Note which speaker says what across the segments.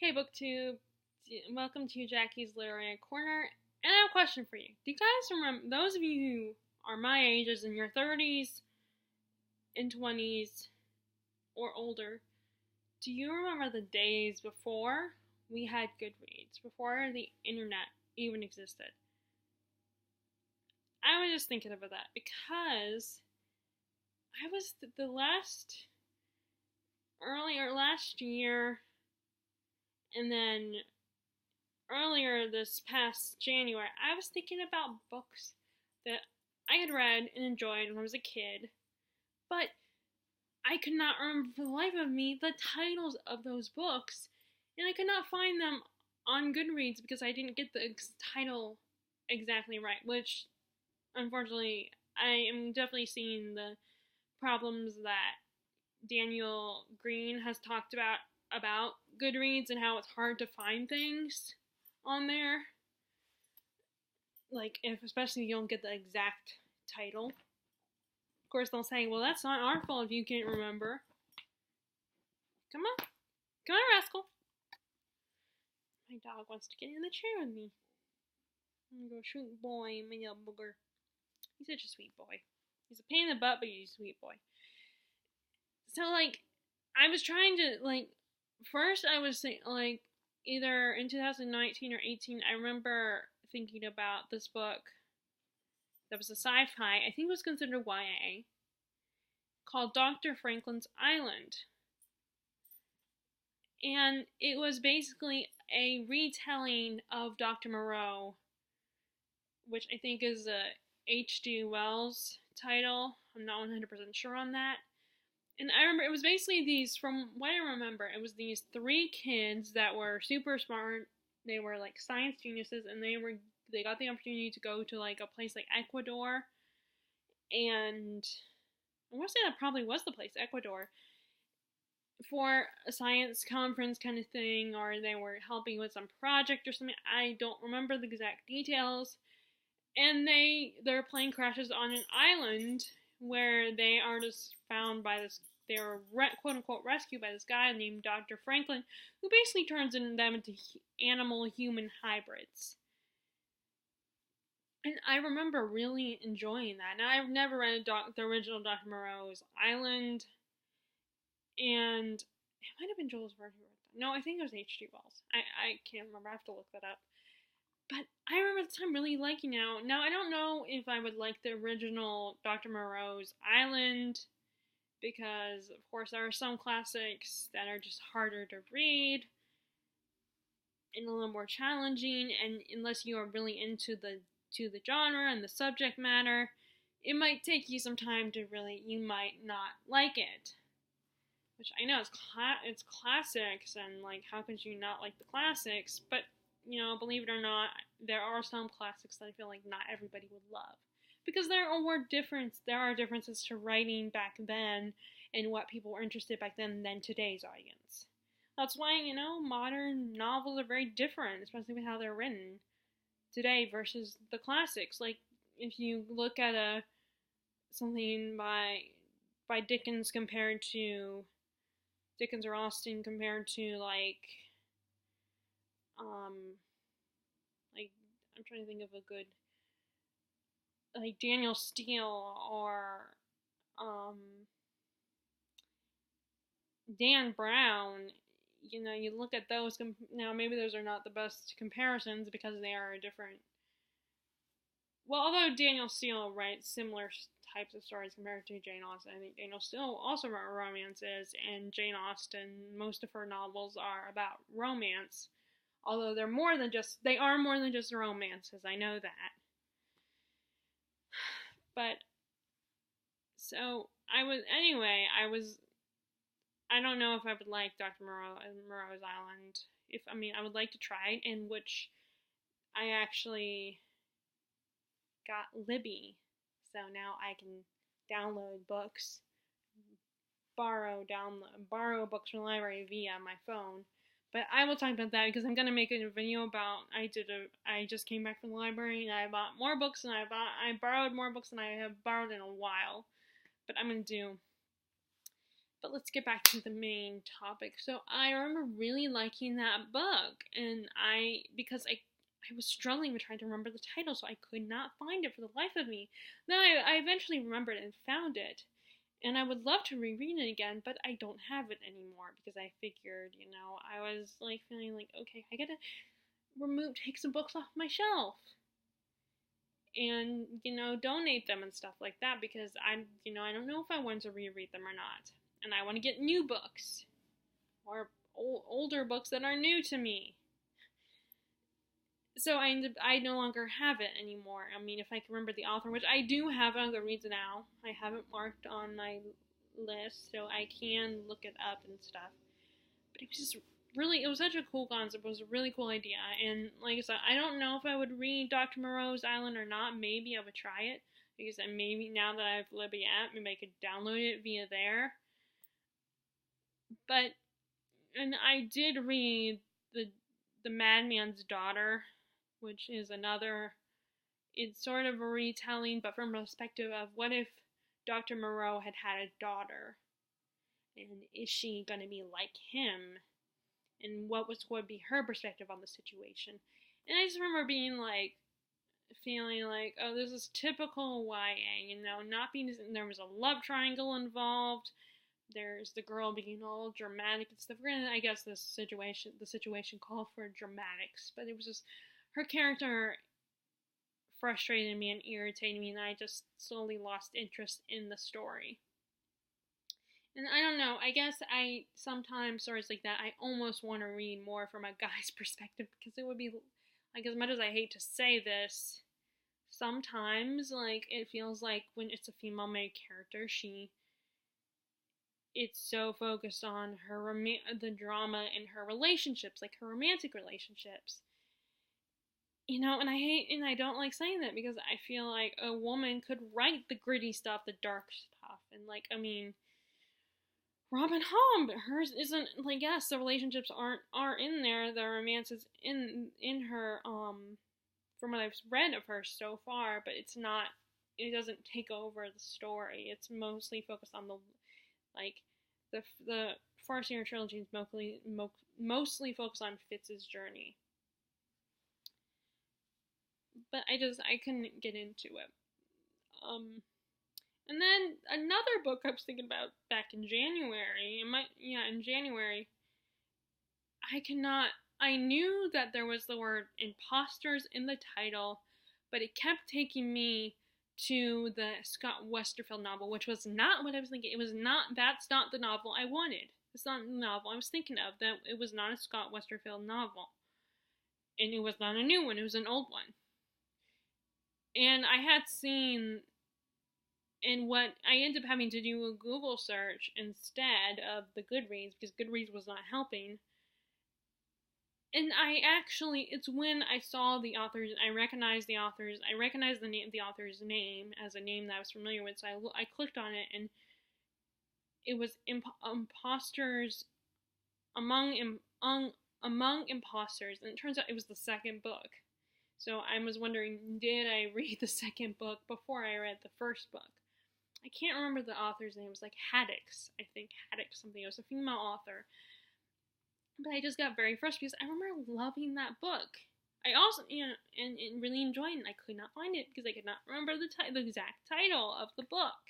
Speaker 1: Hey Booktube, welcome to Jackie's Literary Corner. And I have a question for you. Do you guys remember, those of you who are my ages in your 30s and 20s or older, do you remember the days before we had Goodreads, before the internet even existed? I was just thinking about that because I was the last year, and then earlier this past January, I was thinking about books that I had read and enjoyed when I was a kid, but I could not remember for the life of me the titles of those books, and I could not find them on Goodreads because I didn't get the title exactly right, which unfortunately I am definitely seeing the problems that Daniel Green has talked about Goodreads and how it's hard to find things on there. Like, especially if you don't get the exact title. Of course, they'll say, well, that's not our fault if you can't remember. Come on, rascal. My dog wants to get in the chair with me. I'm gonna go, sweet boy, my little booger. He's such a sweet boy. He's a pain in the butt, but he's a sweet boy. So, I was trying to, first I was saying, either in 2019 or 18, I remember thinking about this book that was a sci-fi, I think it was considered YA, called Dr. Franklin's Island. And it was basically a retelling of Dr. Moreau, which I think is a H.G. Wells title. I'm not 100% sure on that. And I remember it was basically these, from what I remember, it was these three kids that were super smart. They were like science geniuses, and they got the opportunity to go to like a place like Ecuador. And I want to say that probably was the place, Ecuador, for a science conference kind of thing, or they were helping with some project or something. I don't remember the exact details. And their plane crashes on an island where they are just found by this, they were quote-unquote rescued by this guy named Dr. Franklin, who basically turns them into animal-human hybrids. And I remember really enjoying that. Now, I've never read the original Dr. Moreau's Island, and it might have been Jules Verne who wrote that. No, I think it was H.G. Wells. I can't remember. I have to look that up. But I remember at the time really liking it. Now, I don't know if I would like the original Dr. Moreau's Island, because, of course, there are some classics that are just harder to read and a little more challenging, and unless you are really into the genre and the subject matter, it might take you some time to you might not like it. Which I know it's classics, and, how could you not like the classics, but believe it or not, there are some classics that I feel like not everybody would love. Because there are differences to writing back then and what people were interested back then than today's audience. That's why, modern novels are very different, especially with how they're written today versus the classics. Like, if you look at something by Dickens compared to Dickens or Austen compared to I'm trying to think of a good, Daniel Steele or Dan Brown. You look at those. Now, maybe those are not the best comparisons because they are different. Well, although Daniel Steele writes similar types of stories compared to Jane Austen, I think Daniel Steele also wrote romances, and Jane Austen, most of her novels are about romance. Although they are more than just romances, I know that. But, so, I don't know if I would like Dr. Moreau's Island. I would like to try it, in which I actually got Libby. So now I can download books, borrow books from the library via my phone. But I will talk about that because I'm going to make a video about, I just came back from the library and I bought more books than I borrowed more books than I have borrowed in a while. But I'm going to do. But let's get back to the main topic. So I remember really liking that book, and because I was struggling with trying to remember the title, so I could not find it for the life of me. Then I eventually remembered and found it, and I would love to reread it again, but I don't have it anymore because I figured, I was like feeling like, okay, I gotta take some books off my shelf and, donate them and stuff like that because I don't know if I want to reread them or not. And I want to get new books or older books that are new to me. So I no longer have it anymore. I mean, if I can remember the author, which I do have on Goodreads now. I have it marked on my list, so I can look it up and stuff. But it was just really, it was such a cool concept. It was a really cool idea. And like I said, I don't know if I would read Dr. Moreau's Island or not. Maybe I would try it. Because maybe now that I have Libby app, maybe I could download it via there. But, and I did read the Madman's Daughter, which is another, it's sort of a retelling, but from a perspective of what if Dr. Moreau had a daughter, and is she going to be like him, and what would be her perspective on the situation. And I just remember feeling like, oh, this is typical YA, not being, there was a love triangle involved. There's the girl being all dramatic and stuff. Granted, I guess the situation called for dramatics, but it was just her character frustrated me and irritated me, and I just slowly lost interest in the story. And I don't know, I guess sometimes stories like that, I almost want to read more from a guy's perspective, because it would be, like, as much as I hate to say this, sometimes, it feels like when it's a female main character, it's so focused on the drama in her relationships, like her romantic relationships. And I don't like saying that because I feel like a woman could write the gritty stuff, the dark stuff. And Robin Hobb, hers isn't, yes, the relationships are in there, the romance is in her, from what I've read of her so far, but it doesn't take over the story. It's mostly focused on the Farseer trilogy is mostly focused on Fitz's journey. But I couldn't get into it. And then another book I was thinking about back in January, in January, I knew that there was the word imposters in the title, but it kept taking me to the Scott Westerfeld novel, which was not what I was thinking. That's not the novel I wanted. It's not the novel I was thinking of. That it was not a Scott Westerfeld novel. And it was not a new one, it was an old one. And I had seen, and what I ended up having to do a Google search instead of the Goodreads, because Goodreads was not helping. And it's when I saw the authors, I recognized the authors, I recognized the author's name as a name that I was familiar with, so I clicked on it, and it was Imposters Among Imposters, and it turns out it was the second book. So I was wondering, did I read the second book before I read the first book? I can't remember the author's name. It was Haddix, I think. Haddix something. It was a female author. But I just got very frustrated because I remember loving that book. I also, and really enjoying it. I could not find it because I could not remember the exact title of the book.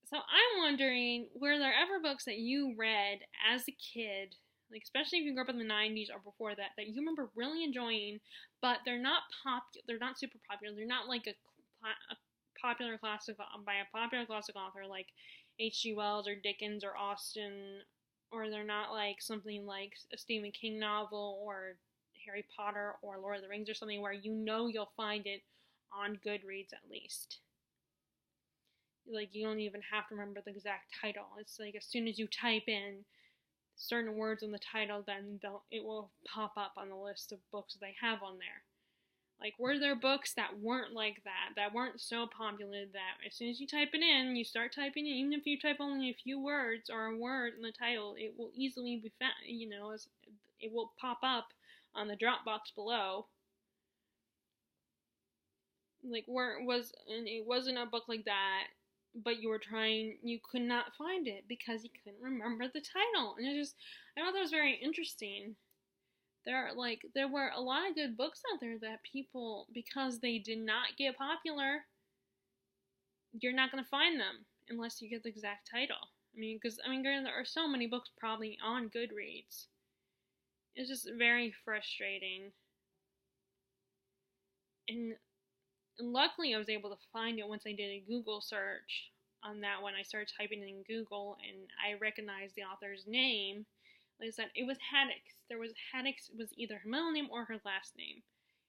Speaker 1: So I'm wondering, were there ever books that you read as a kid, especially if you grew up in the 90s or before that you remember really enjoying, but they're not super popular. They're not like a popular classic by a popular classic author like H.G. Wells or Dickens or Austen, or they're not something like a Stephen King novel or Harry Potter or Lord of the Rings or something where you'll find it on Goodreads at least. You don't even have to remember the exact title. It's as soon as you type in certain words in the title, then it will pop up on the list of books they have on there. Were there books that weren't like that weren't so popular that as soon as you type it in, you start typing in, even if you type only a few words or a word in the title, it will easily be found, it will pop up on the drop box below. It wasn't a book like that but you could not find it because you couldn't remember the title. And I thought that was very interesting. There were a lot of good books out there that people, because they did not get popular, you're not going to find them unless you get the exact title. There are so many books probably on Goodreads. It's just very frustrating. And luckily I was able to find it once I did a Google search on that one. I started typing it in Google and I recognized the author's name. Like I said, it was Haddix. It was either her middle name or her last name.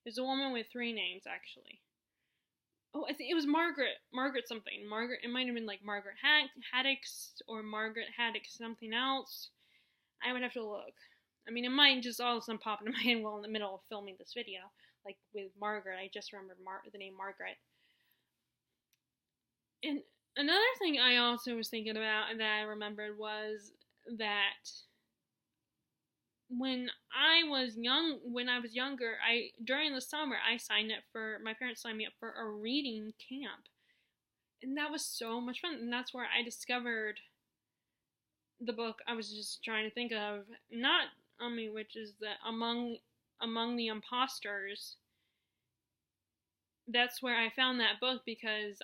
Speaker 1: It was a woman with 3 names, actually. Oh, I think it was Margaret something. It might have been like Margaret Haddix or Margaret Haddix something else. I would have to look. It might just all of a sudden pop into my head while in the middle of filming this video. Like with Margaret, I just remembered the name Margaret. And another thing I also was thinking about and that I remembered was that when I was younger, during the summer, my parents signed me up for a reading camp. And that was so much fun. And that's where I discovered the book I was just trying to think of, which is the Among the Imposters. That's where I found that book because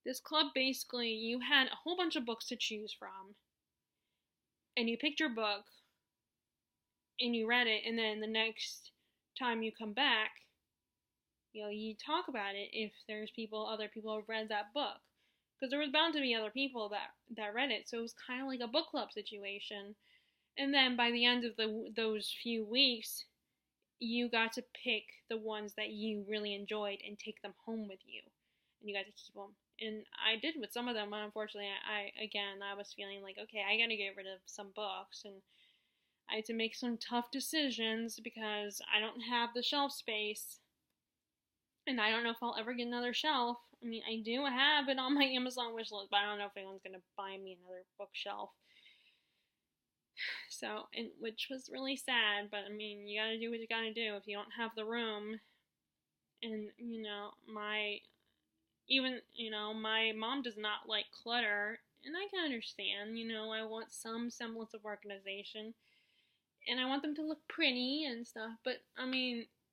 Speaker 1: this club, basically, you had a whole bunch of books to choose from. And you picked your book, and you read it, and then the next time you come back, you talk about it if there's other people who have read that book. Because there was bound to be other people that read it, so it was kind of like a book club situation. And then by the end of those few weeks, you got to pick the ones that you really enjoyed and take them home with you. And you got to keep them. And I did with some of them. Unfortunately, I was feeling like, okay, I gotta get rid of some books. And I had to make some tough decisions because I don't have the shelf space. And I don't know if I'll ever get another shelf. I do have it on my Amazon wish list, but I don't know if anyone's gonna buy me another bookshelf. So, which was really sad, but you gotta do what you gotta do if you don't have the room. And, my mom does not like clutter, and I can understand, I want some semblance of organization, and I want them to look pretty and stuff, but,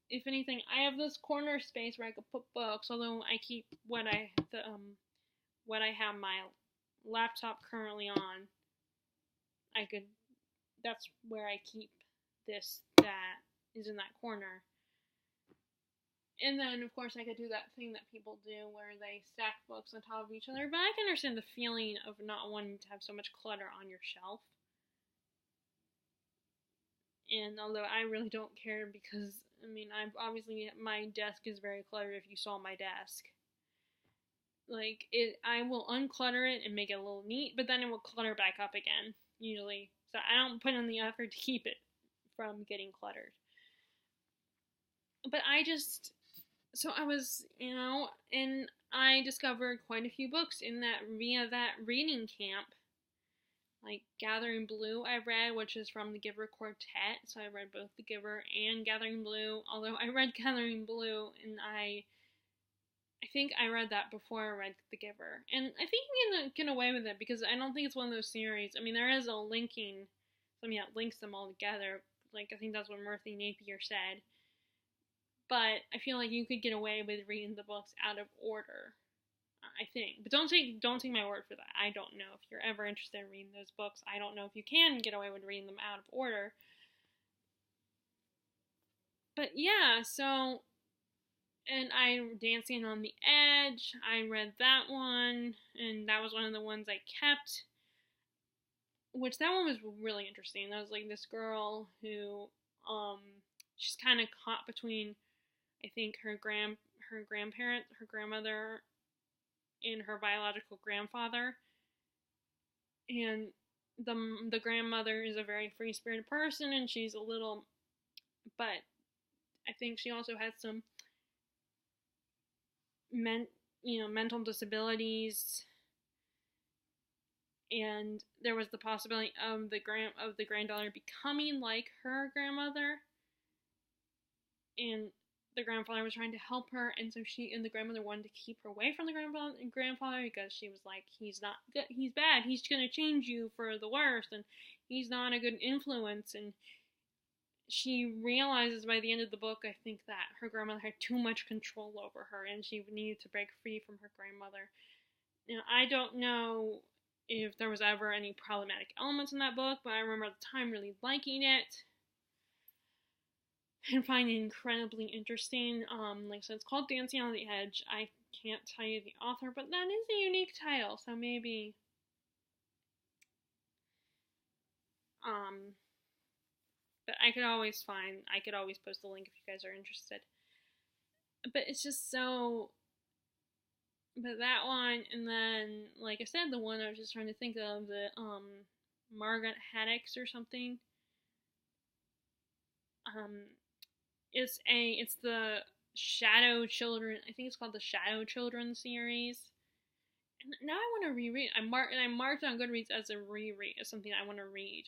Speaker 1: if anything, I have this corner space where I could put books, although I keep what I have my laptop currently on, that's where I keep that is in that corner. And then, of course, I could do that thing that people do where they stack books on top of each other. But I can understand the feeling of not wanting to have so much clutter on your shelf. And although I really don't care because, my desk is very cluttered if you saw my desk. I will unclutter it and make it a little neat, but then it will clutter back up again, usually. So I don't put in the effort to keep it from getting cluttered. But and I discovered quite a few books via that reading camp. Like Gathering Blue I read, which is from the Giver Quartet, so I read both the Giver and Gathering Blue, although I read Gathering Blue, and I think I read that before I read the Giver, and I think I'm gonna get away with it, because I don't think it's one of those series. There is a linking, something that links them all together, I think that's what Murphy Napier said, but I feel like you could get away with reading the books out of order, I think. But don't take my word for that. I don't know if you're ever interested in reading those books. I don't know if you can get away with reading them out of order. But yeah, so, and Dancing on the Edge, I read that one, and that was one of the ones I kept, which that one was really interesting. That was this girl who, she's kind of caught between, I think, her grandmother, and her biological grandfather, and the grandmother is a very free-spirited person, and she's a little, but I think she also has some mental disabilities, and there was the possibility of the granddaughter becoming like her grandmother, and the grandfather was trying to help her, and so the grandmother wanted to keep her away from the grandfather because she was like, he's not good, he's bad, he's gonna change you for the worse, and he's not a good influence. And she realizes by the end of the book, I think, that her grandmother had too much control over her, and she needed to break free from her grandmother. Now, I don't know if there was ever any problematic elements in that book, but I remember at the time really liking it and find it incredibly interesting. Like I said, it's called Dancing on the Edge. I can't tell you the author, but that is a unique title, so maybe but I could always post the link if you guys are interested. But it's just so, but that one, and then, like I said, the one I was just trying to think of, the Margaret Haddix or something. It's the Shadow Children. I think it's called the Shadow Children series. And now I want to reread. I marked on Goodreads as a reread, as something I want to read,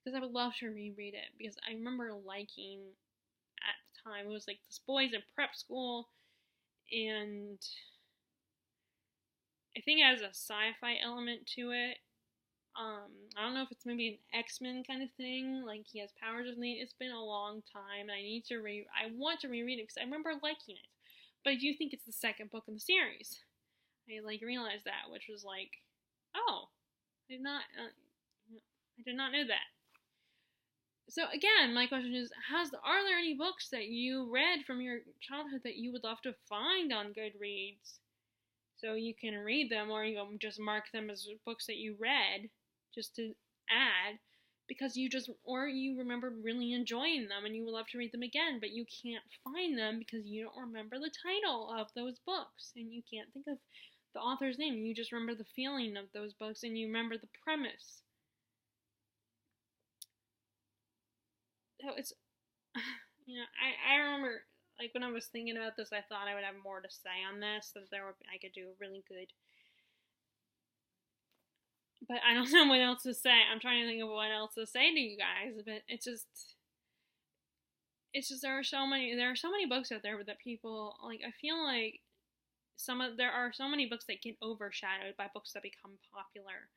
Speaker 1: because I would love to reread it. Because I remember liking at the time, it was like this boy's in prep school, and I think it has a sci-fi element to it. I don't know if it's maybe an X-Men kind of thing, like he has powers of need. It's been a long time, and I want to reread it because I remember liking it. But I do think it's the second book in the series. I realized that, which was like, oh, I did not know that. So again, my question is, are there any books that you read from your childhood that you would love to find on Goodreads, so you can read them, or you just mark them as books that you read, just to add, because you remember really enjoying them and you would love to read them again, but you can't find them because you don't remember the title of those books, and you can't think of the author's name. You just remember the feeling of those books, and you remember the premise. So it's, I remember, like, when I was thinking about this, I thought I would have more to say on this, that I could do a really good, but I don't know what else to say. I'm trying to think of what else to say to you guys, but it's just there are so many books out there that people, like, I feel like there are so many books that get overshadowed by books that become popular,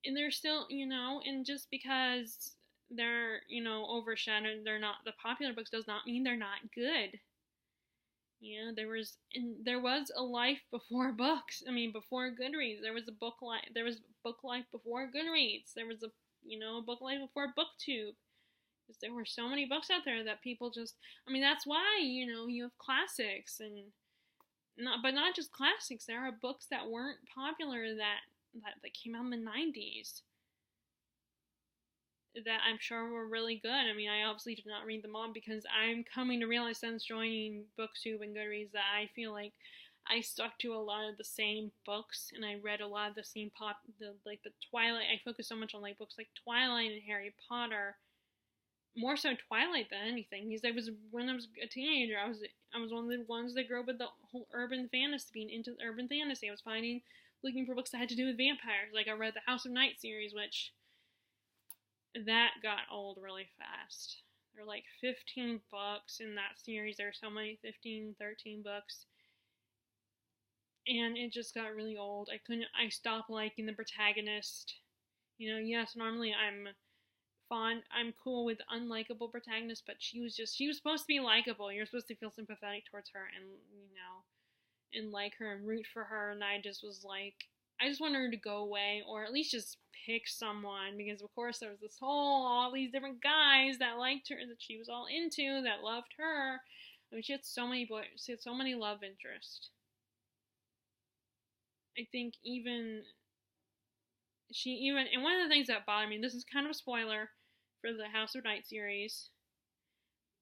Speaker 1: and they're still, and just because they're, overshadowed, they're not the popular books, does not mean they're not good. There was a life before books. I mean, before Goodreads, there was book life before Goodreads. There was a book life before Booktube. Because there were so many books out there that people just, that's why, you have classics, and not just classics. There are books that weren't popular that came out in the 90s. That I'm sure were really good. I obviously did not read them all, because I'm coming to realize since joining BookTube and Goodreads that I feel like I stuck to a lot of the same books, and I read a lot of the same the Twilight. I focused so much on like books like Twilight and Harry Potter, more so Twilight than anything, because when I was a teenager, I was one of the ones that grew up with the whole urban fantasy, being into urban fantasy. I was looking for books that had to do with vampires. Like, I read the House of Night series, which that got old really fast. There were like 15 books in that series. There were so many, 15, 13 books. And it just got really old. I stopped liking the protagonist. Yes, normally I'm cool with unlikable protagonists, but she was supposed to be likable. You're supposed to feel sympathetic towards her and like her and root for her, and I just was like, I just wanted her to go away, or at least just pick someone, because of course there was all these different guys that liked her, that she was all into, that loved her. She had so many boys, she had so many love interests. I think and one of the things that bothered me, this is kind of a spoiler for the House of Night series,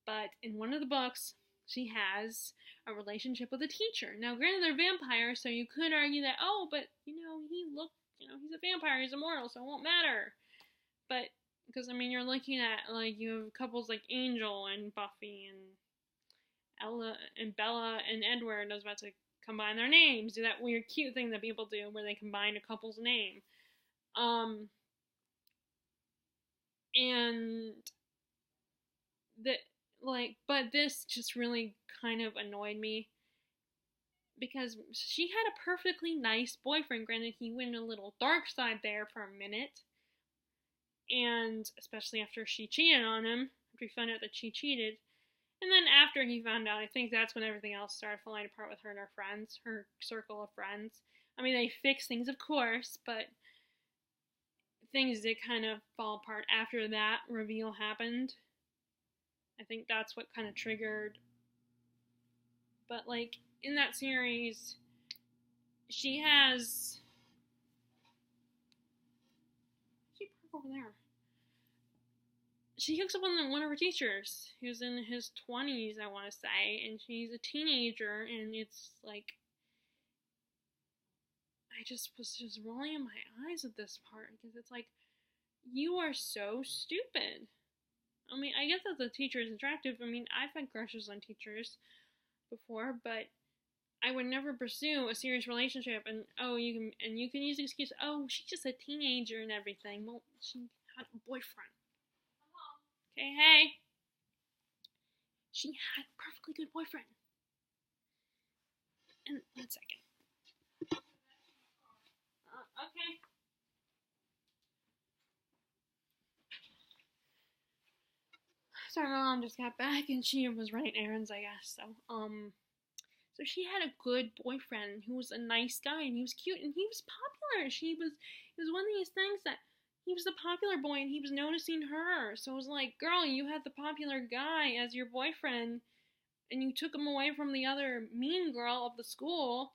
Speaker 1: but in one of the books, she has a relationship with a teacher. Now, granted, they're vampires, so you could argue that, but, he's a vampire, he's immortal, so it won't matter. But, because, you're looking at, like, you have couples like Angel and Buffy and Ella and Bella and Edward. I was about to combine their names, do that weird cute thing that people do where they combine a couple's name. And like, but this just really kind of annoyed me because she had a perfectly nice boyfriend. Granted, he went a little dark side there for a minute, and especially after she cheated on him, after he found out that she cheated. And then after he found out, I think that's when everything else started falling apart with her and her friends, her circle of friends. I mean, they fixed things, of course, but things did kind of fall apart after that reveal happened. I think that's what kind of triggered. But, like, in that series, she has. She park over there. She hooks up on one of her teachers, who's in his 20s, I want to say, and she's a teenager, and it's like. I just was just rolling my eyes at this part because it's like, you are so stupid. I mean, I guess that the teacher is attractive. I mean, I've had crushes on teachers before, but I would never pursue a serious relationship. And you can use the excuse, oh, she's just a teenager and everything. Well, she had a boyfriend. Okay, hey. She had a perfectly good boyfriend. And 1 second. Okay. So my mom just got back and she was running errands, I guess. So she had a good boyfriend who was a nice guy and he was cute and he was popular. It was one of these things that he was the popular boy and he was noticing her. So it was like, girl, you had the popular guy as your boyfriend and you took him away from the other mean girl of the school,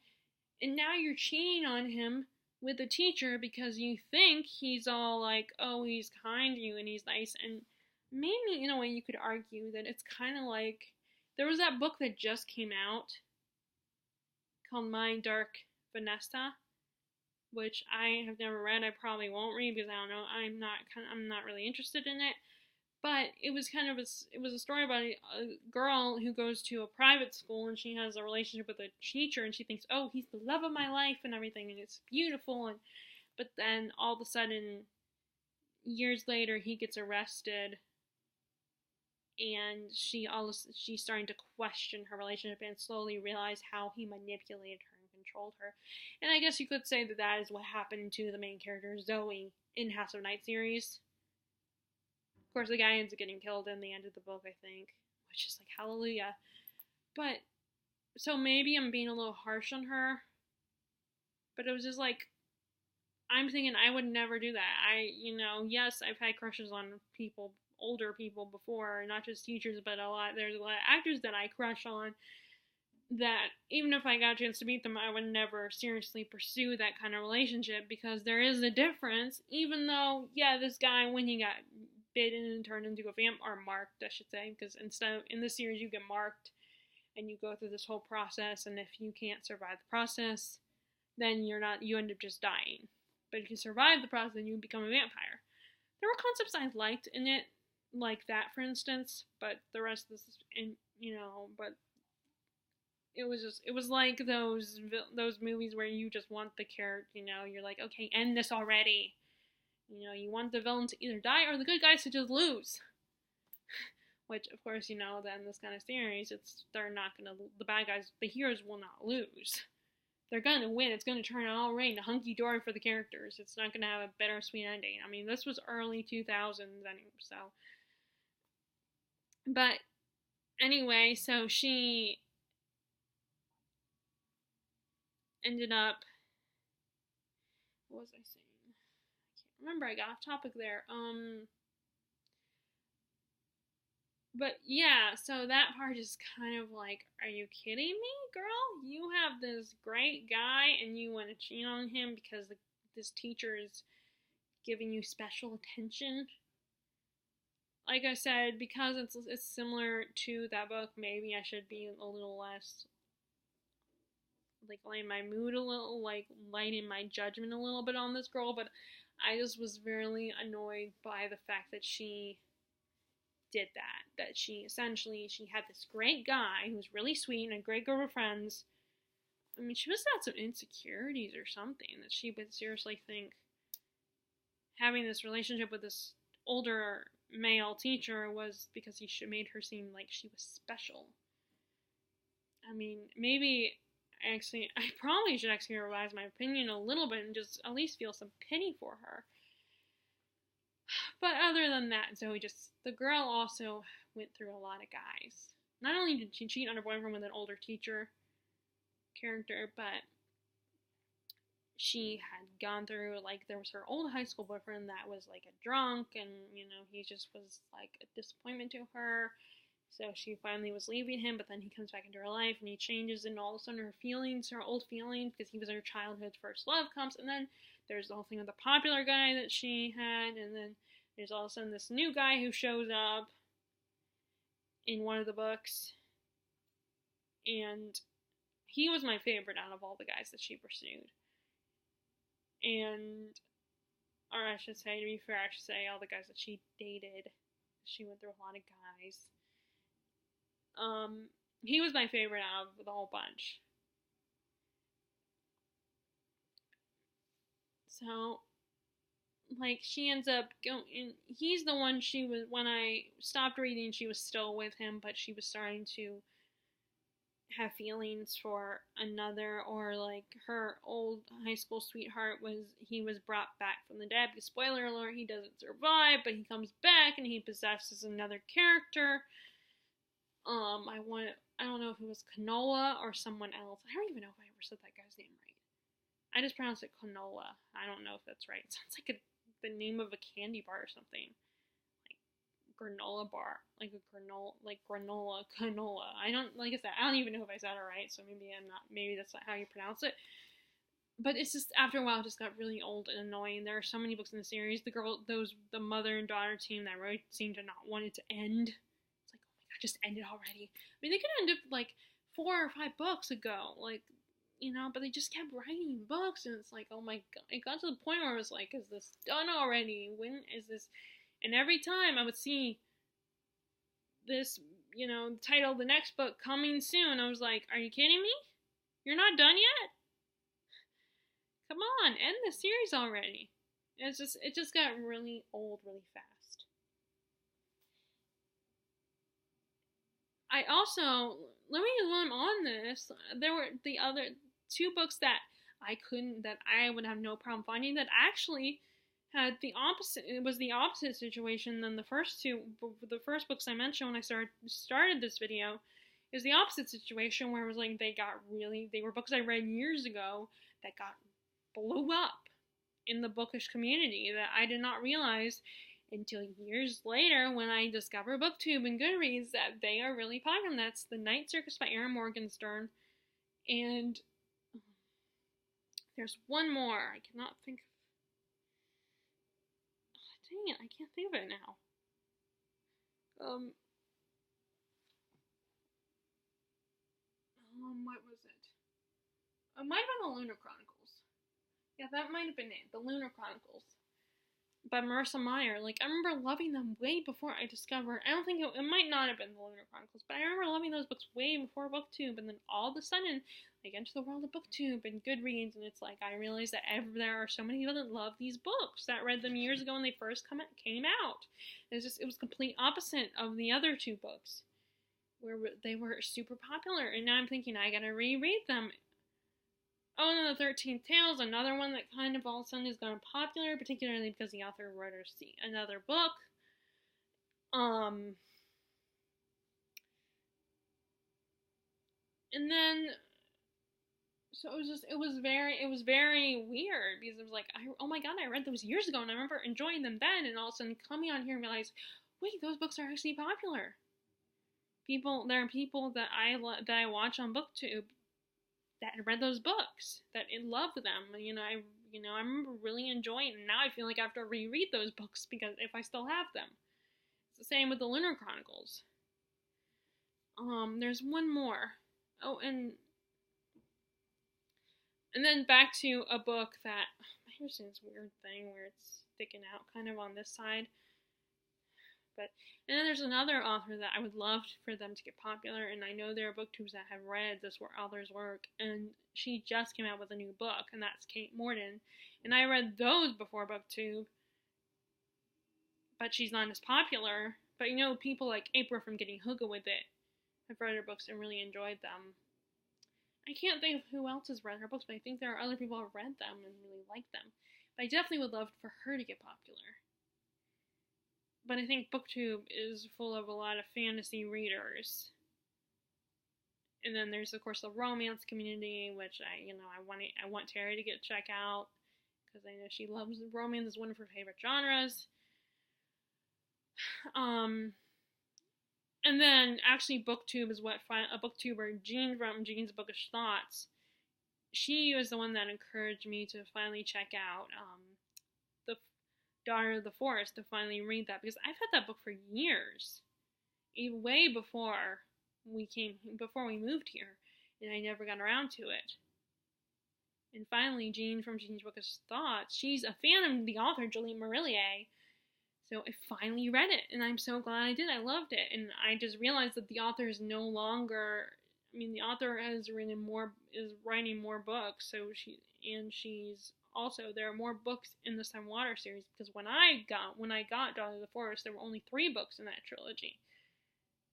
Speaker 1: and now you're cheating on him with the teacher because you think he's all like, oh, he's kind to you and he's nice. And maybe in a way you could argue that it's kind of like, there was that book that just came out called My Dark Vanessa, which I have never read. I probably won't read because I don't know. I'm not really interested in it. But it was kind of it was a story about a girl who goes to a private school and she has a relationship with a teacher and she thinks, oh, he's the love of my life and everything and it's beautiful. But then all of a sudden, years later, he gets arrested and she's starting to question her relationship and slowly realize how he manipulated her and controlled her. And I guess you could say that that is what happened to the main character, Zoe, in House of Night series. Of course, the guy ends up getting killed in the end of the book, I think, which is like, hallelujah. But, so maybe I'm being a little harsh on her, but it was just like, I'm thinking I would never do that. Yes, I've had crushes on people, older people before, not just teachers, but there's a lot of actors that I crush on that even if I got a chance to meet them, I would never seriously pursue that kind of relationship because there is a difference, even though, yeah, this guy, when he got bitten and turned into a or marked, I should say, because in this series you get marked and you go through this whole process, and if you can't survive the process, then you end up just dying. But if you survive the process, then you become a vampire. There were concepts I liked in it, like that, for instance, but the rest of this, but it was like those movies where you just want the character, you're like, okay, end this already. You want the villain to either die or the good guys to just lose. Which, of course, then this kind of series, they're not gonna, the bad guys, the heroes will not lose. They're gonna win. It's gonna turn all rain, hunky-dory for the characters. It's not gonna have a bittersweet ending. I mean, this was early 2000s anyway, so. But, anyway, so she ended up, what was I saying? Remember, I got off topic there. But yeah, so that part is kind of like, are you kidding me, girl? You have this great guy and you want to cheat on him because this teacher is giving you special attention? Like I said, because it's similar to that book, maybe I should be a little less, like, lighten my mood a little, like, lighten my judgment a little bit on this girl, but I just was really annoyed by the fact that she did that she had this great guy who was really sweet and a great group of friends. I mean, she must have had some insecurities or something that she would seriously think having this relationship with this older male teacher was because he made her seem like she was special. I mean, maybe I probably should actually revise my opinion a little bit and just at least feel some pity for her. But other than that, the girl also went through a lot of guys. Not only did she cheat on her boyfriend with an older teacher character, but she had gone through, like, there was her old high school boyfriend that was, like, a drunk, and, he just was, like, a disappointment to her. So she finally was leaving him, but then he comes back into her life, and he changes, and all of a sudden her old feelings, because he was her childhood's first love, comes, and then there's the whole thing with the popular guy that she had, and then there's all of a sudden this new guy who shows up in one of the books, and he was my favorite out of all the guys that she pursued. Or I should say, to be fair, I should say all the guys that she dated. She went through a lot of guys. He was my favorite out of the whole bunch. So, like, she ends up going, he's the one when I stopped reading, she was still with him, but she was starting to have feelings for another, or like her old high school sweetheart he was brought back from the dead. Because, spoiler alert, he doesn't survive, but he comes back and he possesses another character. I don't know if it was Canola or someone else. I don't even know if I ever said that guy's name right. I just pronounced it Canola. I don't know if that's right. It sounds like the name of a candy bar or something. Granola bar, like granola, canola. I don't even know if I said it right, so maybe that's not how you pronounce it. But it's just, after a while, it just got really old and annoying. There are so many books in the series. The mother and daughter team that really seemed to not want it to end. It's like, oh my god, just end it already. I mean, they could end up like 4 or 5 books ago, but they just kept writing books, and it's like, oh my god, it got to the point where it was like, is this done already? When is this? And every time I would see this, title, the next book coming soon, I was like, are you kidding me? You're not done yet? Come on, end the series already. It just got really old really fast. I also, while I'm on this, there were the other 2 books that I would have no problem finding that actually had the opposite. It was the opposite situation than the first 2. The first books I mentioned when I started this video is the opposite situation, where it was like they were books I read years ago that blew up in the bookish community that I did not realize until years later when I discovered Booktube and Goodreads that they are really popular. And that's The Night Circus by Erin Morgenstern, and there's one more I cannot think of. Dang it, I can't think of it now. What was it? It might have been The Lunar Chronicles. Yeah, that might have been it. The Lunar Chronicles by Marissa Meyer. Like, I remember loving them way before I discovered. I don't think it might not have been The Lunar Chronicles, but I remember loving those books way before Booktube, and then all of a sudden, I get into the world of Booktube and Goodreads, and it's like, I realized that there are so many people that love these books, that read them years ago when they first came out. It was complete opposite of the other 2 books, where they were super popular, and now I'm thinking, I gotta reread them. Oh, and then The 13th Tales, another one that kind of all of a sudden has gone popular, particularly because the author wrote another book. And then, so it was very weird, because it was like, oh my god, I read those years ago, and I remember enjoying them then, and all of a sudden coming on here and realize, wait, those books are actually popular. There are people that I watch on Booktube that read those books, that loved them. I remember really enjoying it, and now I feel like I have to reread those books because if I still have them. It's the same with The Lunar Chronicles. There's one more. Oh, and then back to a book that, here's this weird thing where it's sticking out kind of on this side. And then there's another author that I would love for them to get popular, and I know there are booktubers that have read this author's work, and she just came out with a new book, and that's Kate Morton. And I read those before Booktube, but she's not as popular. But people like April from Getting Hookah with It. I've read her books and really enjoyed them. I can't think of who else has read her books, but I think there are other people who have read them and really like them. But I definitely would love for her to get popular. But I think Booktube is full of a lot of fantasy readers. And then there's of course the romance community, which I want Terry to check out because I know she loves romance. Is one of her favorite genres. And then actually Booktube is what a booktuber, Jean from Jean's Bookish Thoughts. She was the one that encouraged me to finally check out the Daughter of the Forest, to finally read that, because I've had that book for years, even way before we moved here, and I never got around to it. And finally, Jean from Jean's Bookish Thoughts, she's a fan of the author Julie Marillier, so I finally read it, and I'm so glad I did. I loved it, and I just realized that the author is no longer. The author is writing more books, so she's also, there are more books in the Sun Water series, because when I got Daughter of the Forest, there were only 3 books in that trilogy.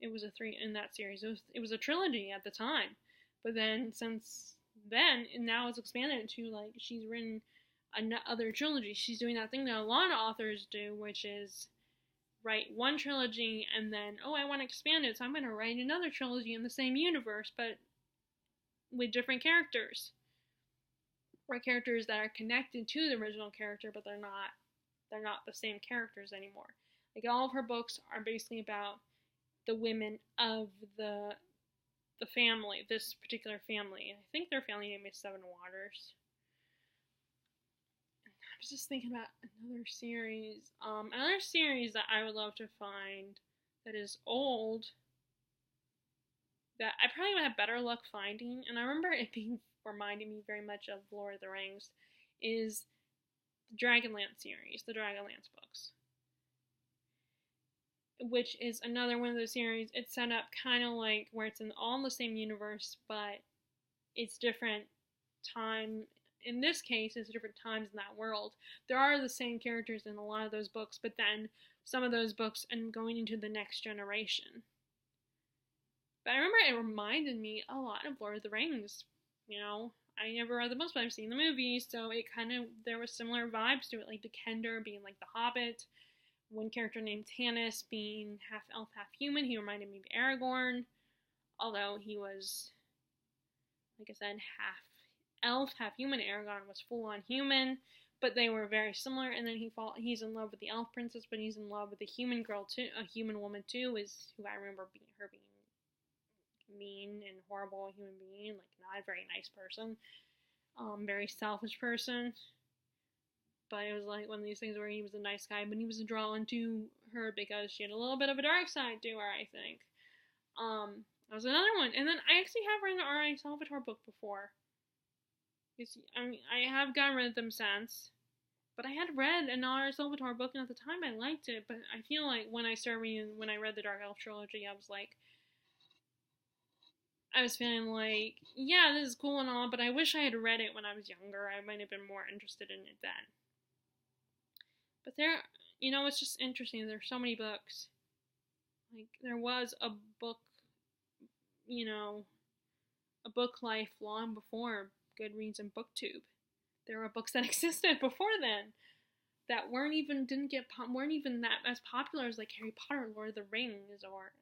Speaker 1: It was in that series. It was a trilogy at the time, but then since then, and now it's expanded into she's written another trilogy. She's doing that thing that a lot of authors do, which is write one trilogy and then, I want to expand it, so I'm going to write another trilogy in the same universe, but with different characters. Or characters that are connected to the original character, but they're not the same characters anymore. All of her books are basically about the women of the family, this particular family. I think their family name is Seven Waters. I was just thinking about another series that I would love to find that is old, that I probably would have better luck finding, and I remember it being reminding me very much of Lord of the Rings, is the Dragonlance series, the Dragonlance books, which is another one of those series. It's set up kind of like where it's all in the same universe, but it's different time. In this case, it's different times in that world. There are the same characters in a lot of those books, but then some of those books are going into the next generation. But I remember it reminded me a lot of Lord of the Rings. I never read the books, but I've seen the movies, so it there was similar vibes to it, like the Kender being like the Hobbit, one character named Tanis being half elf, half human. He reminded me of Aragorn, although he was, like I said, half elf, half human. Aragorn was full-on human, but they were very similar, and then he's in love with the elf princess, but he's in love with a human girl too, a human woman too, is who I remember being mean and horrible human being, not a very nice person, very selfish person. But it was one of these things where he was a nice guy, but he was drawn to her because she had a little bit of a dark side to her, I think. That was another one. And then I actually have read an R.A. Salvatore book before. I have gotten rid of them since, but I had read an R.A. Salvatore book, and at the time I liked it, but I feel like when I read the Dark Elf trilogy, I was feeling yeah, this is cool and all, but I wish I had read it when I was younger. I might have been more interested in it then. But it's just interesting. There's so many books. There was a book, a book life long before Goodreads and BookTube. There were books that existed before then that weren't even that as popular as Harry Potter, Lord of the Rings, or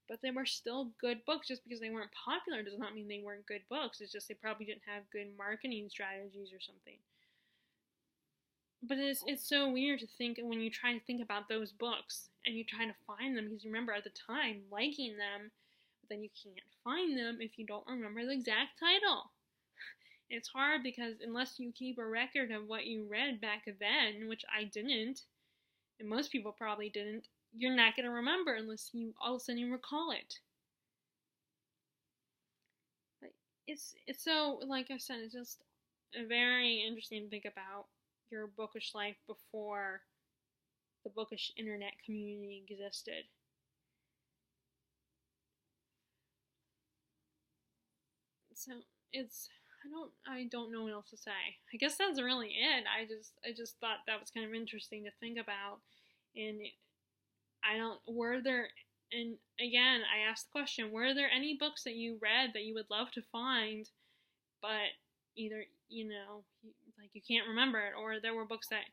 Speaker 1: but they were still good books. Just because they weren't popular does not mean they weren't good books. It's just they probably didn't have good marketing strategies or something. But it's so weird to think when you try to think about those books and you try to find them, because you remember at the time liking them, but then you can't find them if you don't remember the exact title. It's hard because unless you keep a record of what you read back then, which I didn't, and most people probably didn't, you're not going to remember unless you all of a sudden recall it. It's so, like I said, it's just very interesting to think about your bookish life before the bookish internet community existed. So I don't know what else to say. I guess that's really it. I just thought that was kind of interesting to think about. And were there, and again, I asked the question, were there any books that you read that you would love to find, but either, like you can't remember it, or there were books that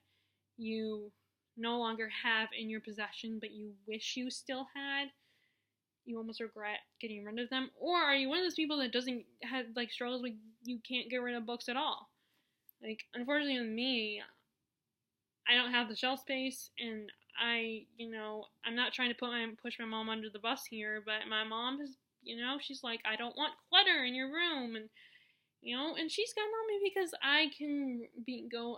Speaker 1: you no longer have in your possession, but you wish you still had? You almost regret getting rid of them? Or are you one of those people that doesn't have, like, struggles with, you can't get rid of books at all? Like, unfortunately with me, I don't have the shelf space, and I'm not trying to push my mom under the bus here, but my mom is, she's like, I don't want clutter in your room, and, and she's gotten on me because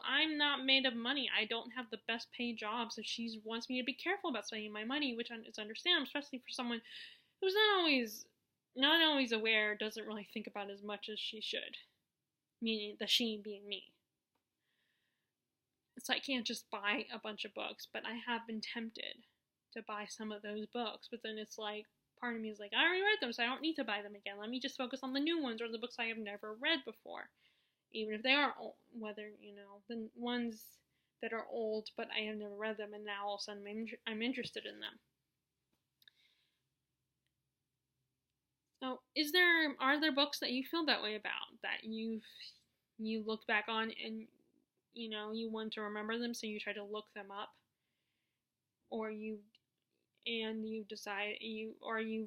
Speaker 1: I'm not made of money. I don't have the best paid job, so she wants me to be careful about spending my money, which is understandable, especially for someone who's not always aware, doesn't really think about as much as she should. Meaning, the she being me. So I can't just buy a bunch of books, but I have been tempted to buy some of those books. But then it's like, part of me is like, I already read them, so I don't need to buy them again. Let me just focus on the new ones, or the books I have never read before. Even if they are old, whether, the ones that are old, but I have never read them, and now all of a sudden I'm interested in them. So, are there books that you feel that way about, that you look back on and, you want to remember them, so you try to look them up? Or you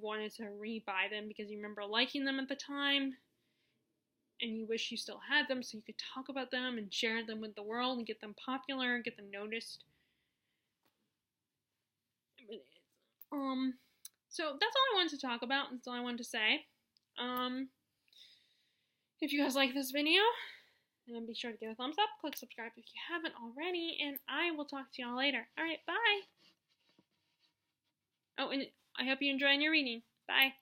Speaker 1: wanted to re-buy them because you remember liking them at the time, and you wish you still had them so you could talk about them and share them with the world and get them popular and get them noticed. So that's all I wanted to talk about. That's all I wanted to say. If you guys like this video, then be sure to give a thumbs up, click subscribe if you haven't already, and I will talk to y'all later. Alright, bye! Oh, and I hope you enjoy your reading. Bye!